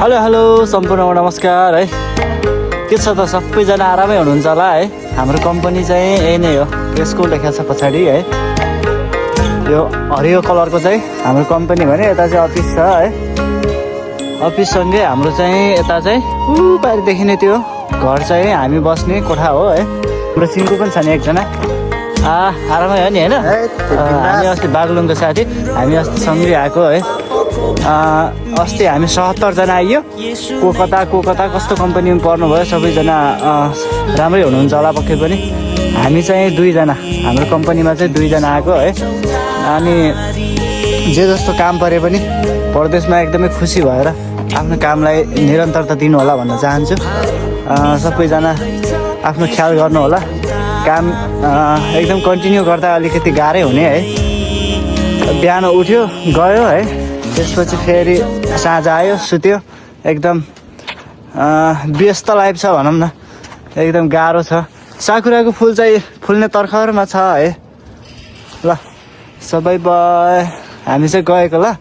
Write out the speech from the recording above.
Hello hello सम्पूर्णमा नमस्कार है। के छ त सबैजना आरामै हुनुहुन्छ होला है। हाम्रो कम्पनी चाहिँ यही नै हो, त्यसको लेखा छ पछाडि है। यो हरियो कलरको चाहिँ हाम्रो कम्पनी भने यता चाहिँ अफिस छ है। अफिससँगै हाम्रो चाहिँ यता चाहिँ बाहिर देखिने त्यो घर चाहिँ हामी बस्ने कोठा हो है। हाम्रो सिङ्गो पनि छ नि एकजना। आरामै हो नि होइन। हामी अस्ति बागलुङको साथी, हामी अस्ति सँगै आएको है। अस्ति हामी 77 जना आइयो। को कता कस्तो कम्पनीमा पर्नुभयो सबैजना राम्रै हुनुहुन्छ होला पक्कै पनि। हामी चाहिँ 2 जना, हाम्रो कम्पनीमा चाहिँ 2 जना आएको है। अनि जे जस्तो काम परे पनि परदेशमा एकदमै खुसी भएर आफ्नो कामलाई निरन्तरता दिनु होला भन्न चाहन्छु। सबैजना आफ्नो ख्याल गर्नु होला। काम एकदम कन्टिन्यू गर्दा अलिकति गाह्रै हुने है। बिहान उठ्यो गयो है, त्यसपछि फेरि साँझ आयो सुत्यो। एकदम व्यस्त लाइफ छ भनौँ न, एकदम गाह्रो छ। साकुराको फुल चाहिँ फुल्ने तर्खरमा छ है। ल सबै बाई, हामी चाहिँ गएको ल।